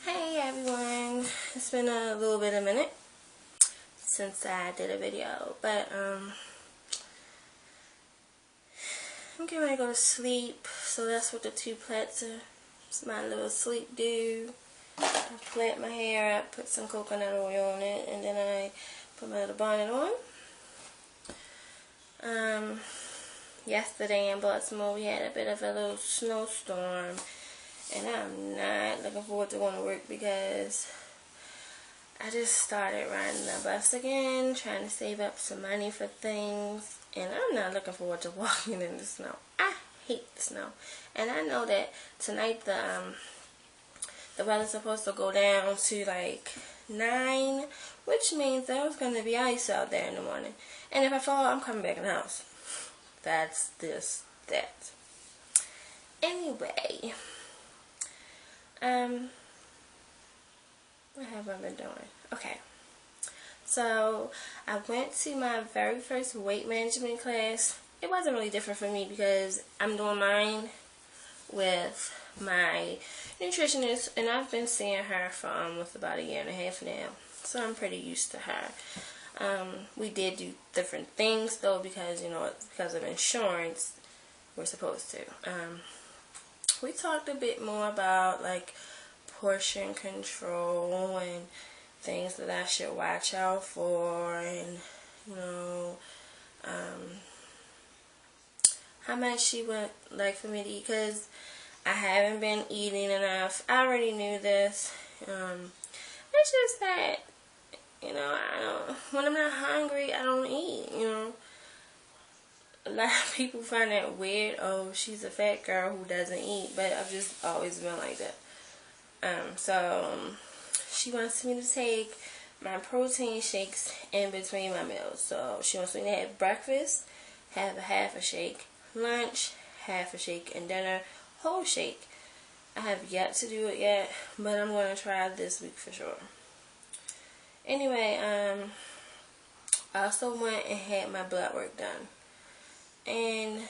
Hey everyone, it's been a little bit of a minute since I did a video, but I'm getting ready to go to sleep, so that's what the two plaits are. It's my little sleep do. I plait my hair up, put some coconut oil on it, and then I put my little bonnet on. Yesterday in Baltimore we had a bit of a little snowstorm, and I'm not looking forward to going to work because I just started riding the bus again, trying to save up some money for things, and I'm not looking forward to walking in the snow. I hate the snow, and I know that tonight the weather's supposed to go down to like 9, which means there's going to be ice out there in the morning, and if I fall, I'm coming back in the house. That's that. Anyway, what have I been doing? Okay, so I went to my very first weight management class. It wasn't really different for me because I'm doing mine with my nutritionist, and I've been seeing her for almost about 1.5 years now, so I'm pretty used to her. We did do different things though because, because of insurance, we're supposed to. We talked a bit more about like portion control and things that I should watch out for, and how much she would like for me to eat, because I haven't been eating enough. I already knew this. It's just that when I'm not hungry, I don't eat. A lot of people find that weird. Oh, she's a fat girl who doesn't eat, but I've just always been like that. So she wants me to take my protein shakes in between my meals. So she wants me to have breakfast, have a half a shake, lunch, half a shake, and dinner, whole shake. I have yet to do it yet, but I'm going to try this week for sure. Anyway, I also went and had my blood work done, and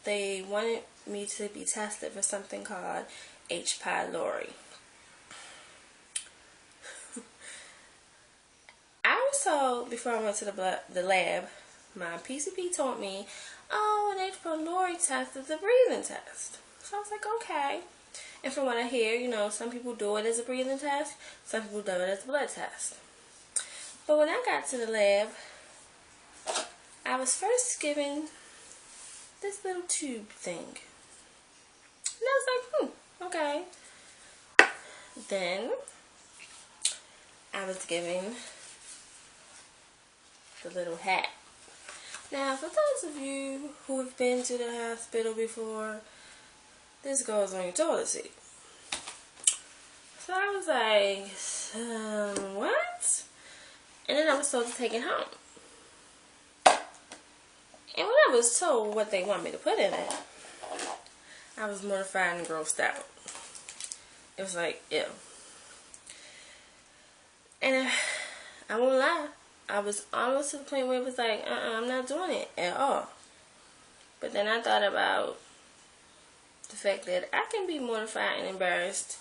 they wanted me to be tested for something called H. pylori. I was told before I went to the lab, my PCP told me, oh, an H. pylori test is a breathing test. So I was like, okay. And from what I hear, some people do it as a breathing test, some people do it as a blood test. But when I got to the lab, I was first given this little tube thing. And I was like, okay. Then I was given the little hat. Now, for those of you who have been to the hospital before, this goes on your toilet seat. So I was like, what? And then I was told to take it home. And when I was told what they want me to put in it, I was mortified and grossed out. It was like, ew. And I won't lie, I was almost to the point where it was like, I'm not doing it at all. But then I thought about the fact that I can be mortified and embarrassed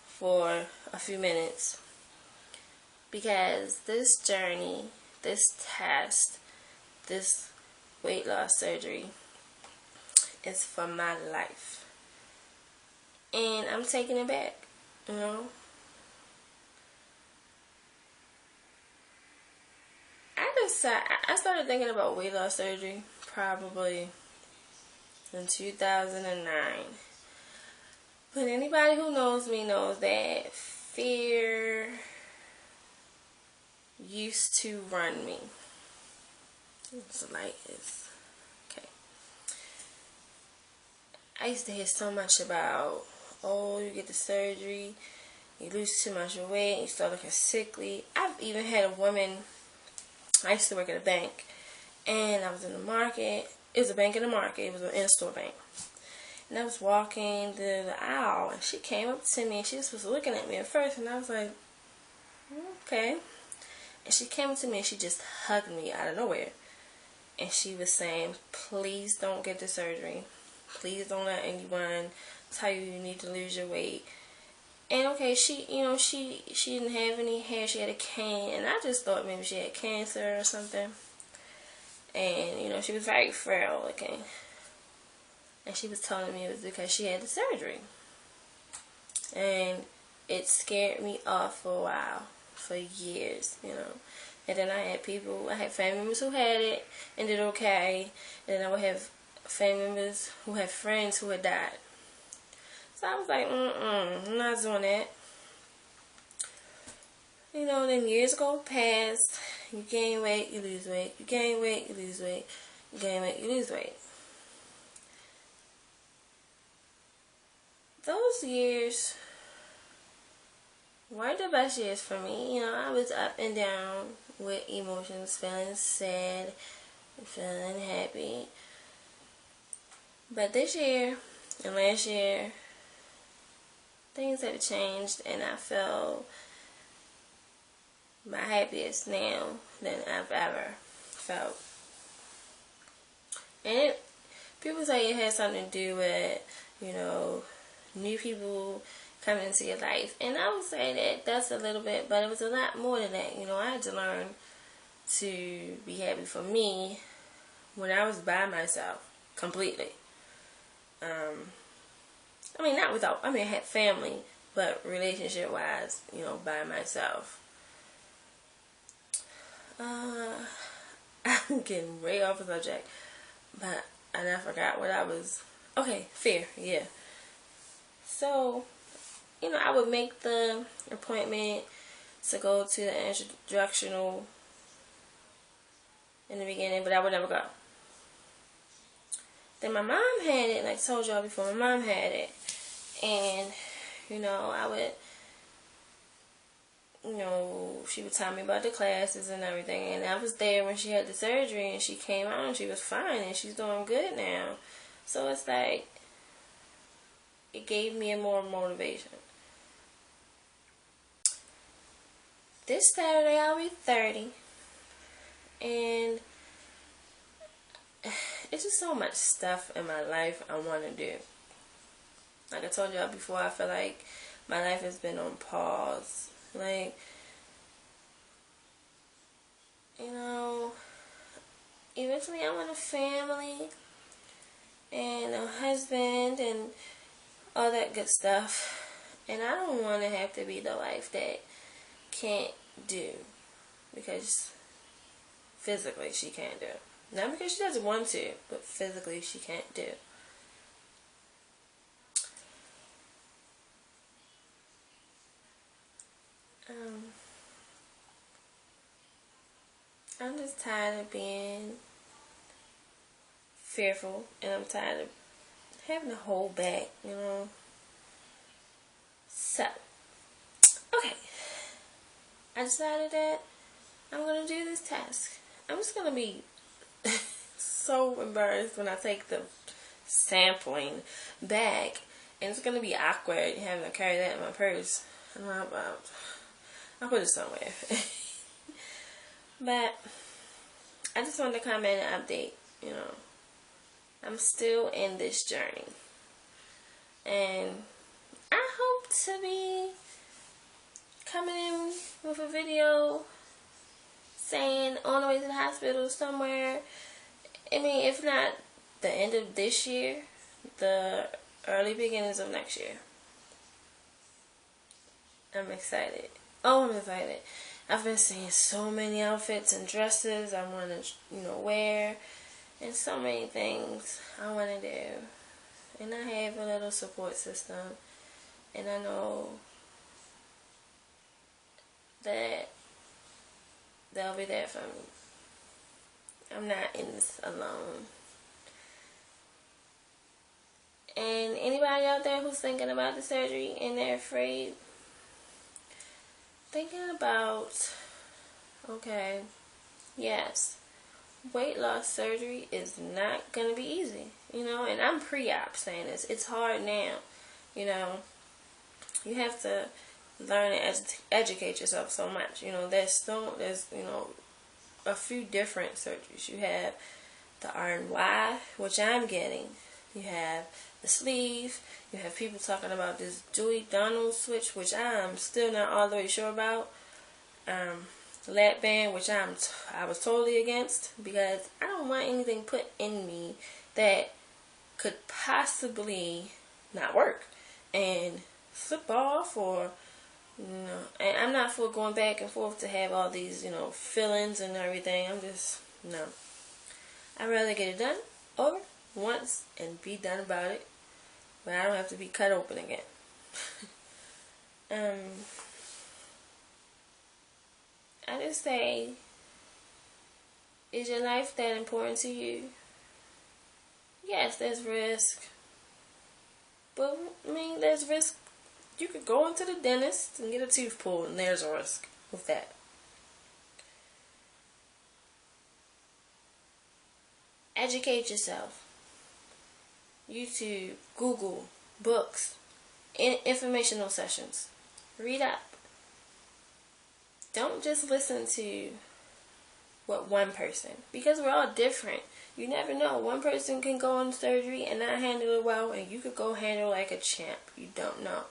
for a few minutes, because this journey, this test, this weight loss surgery is for my life. And I'm taking it back, I started thinking about weight loss surgery probably in 2009. But anybody who knows me knows that fear used to run me. So like it's okay. I used to hear so much about, oh, you get the surgery, you lose too much weight, you start looking sickly. I've even had a woman, I used to work at a bank, and I was in the market. It was a bank in the market. It was an in-store bank. And I was walking the aisle, and she came up to me, and she was looking at me at first, and I was like, okay. And she came up to me, and she just hugged me out of nowhere. And she was saying, please don't get the surgery. Please don't let anyone tell you you need to lose your weight. And okay, she, you know, she didn't have any hair. She had a cane, and I just thought maybe she had cancer or something. And you know, she was very frail looking. And she was telling me it was because she had the surgery. And it scared me off for a while, for years, you know. And then I had family members who had it and did okay. And then I would have family members who had friends who had died. So I was like, I'm not doing that. You know, then years go past. You gain weight, you lose weight. You gain weight, you lose weight. You gain weight, you lose weight. Those years weren't the best years for me. You know, I was up and down with emotions, feeling sad, feeling happy. But this year and last year, things have changed, and I feel my happiest now than I've ever felt. And people say it has something to do with, you know, new people coming into your life. And I would say that that's a little bit, but it was a lot more than that. You know, I had to learn to be happy for me when I was by myself completely. I mean, I had family, but relationship wise, you know, by myself. I'm getting way off the subject, but I forgot what I was. Okay, fear, yeah. So, you know, I would make the appointment to go to the instructional in the beginning, but I would never go. Then my mom had it, like I told y'all before, my mom had it. And, you know, she would tell me about the classes and everything. And I was there when she had the surgery, and she came out and she was fine, and she's doing good now. So it's like, it gave me a more motivation. This Saturday I'll be 30. And it's just so much stuff in my life I want to do. Like I told y'all before, I feel like my life has been on pause. Like, you know, eventually I want a family and a husband and all that good stuff. And I don't want to have to be the wife that can't do, because physically she can't do. Not because she doesn't want to, but physically she can't do. I'm just tired of being fearful, and I'm tired of having to hold back, you know. So, okay, I decided that I'm going to do this task. I'm just going to be so embarrassed when I take the sampling back, and it's going to be awkward having to carry that in my purse. I'll put it somewhere. But I just wanted to come in and update, you know. I'm still in this journey. And I hope to be coming in with a video saying on the way to the hospital somewhere. I mean, if not the end of this year, the early beginnings of next year. I'm excited. Oh, I'm excited. I've been seeing so many outfits and dresses I want to, you know, wear, and so many things I want to do. And I have a little support system, and I know that they'll be there for me. I'm not in this alone. And anybody out there who's thinking about the surgery and they're afraid, thinking about, okay, yes, weight loss surgery is not going to be easy, you know, and I'm pre-op saying this. It's hard now, you know. You have to learn and educate yourself so much, you know. There's you know, a few different surgeries. You have the RNY, which I'm getting, You have the sleeve. You have people talking about this Dewey Donald switch, which I'm still not all the way sure about. The lap band, which I was totally against, because I don't want anything put in me that could possibly not work and slip off, or and I'm not for going back and forth to have all these fillings and everything. I'm just no. I'd rather get it done over once and be done about it, but I don't have to be cut open again. I just say, is your life that important to you? Yes, there's risk. But, I mean, there's risk. You could go into the dentist and get a tooth pulled, and there's a risk with that. Educate yourself. YouTube, Google, books, informational sessions. Read up. Don't just listen to what one person, because we're all different. You never know. One person can go on surgery and not handle it well, and you could go handle like a champ. You don't know.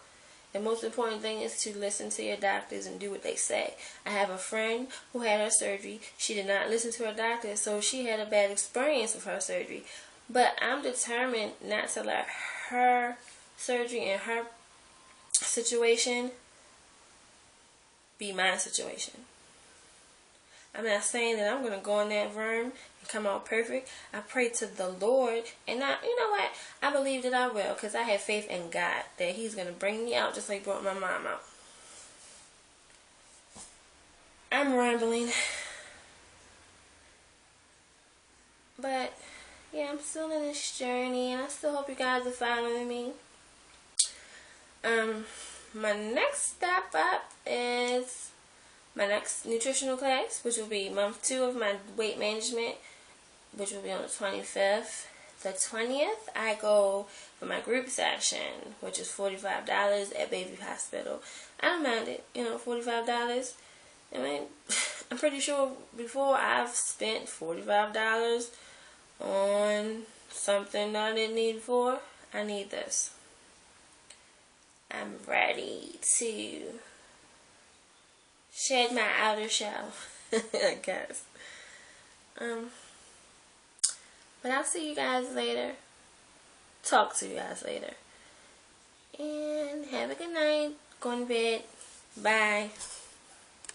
The most important thing is to listen to your doctors and do what they say. I have a friend who had her surgery. She did not listen to her doctor, so she had a bad experience with her surgery. But I'm determined not to let her surgery and her situation be my situation. I'm not saying that I'm going to go in that room and come out perfect. I pray to the Lord, and you know what? I believe that I will, because I have faith in God that He's going to bring me out just like He brought my mom out. I'm rambling. But, yeah, I'm still in this journey, and I still hope you guys are following me. My next step up is my next nutritional class, which will be month 2 of my weight management, which will be on the 25th. The 20th, I go for my group session, which is $45 at Baby Hospital. I don't mind it, $45. I mean, I'm pretty sure before I've spent $45 on something that I didn't need for. I need this. I'm ready to shed my outer shell, I guess. But I'll see you guys later. Talk to you guys later. And have a good night. Go to bed. Bye.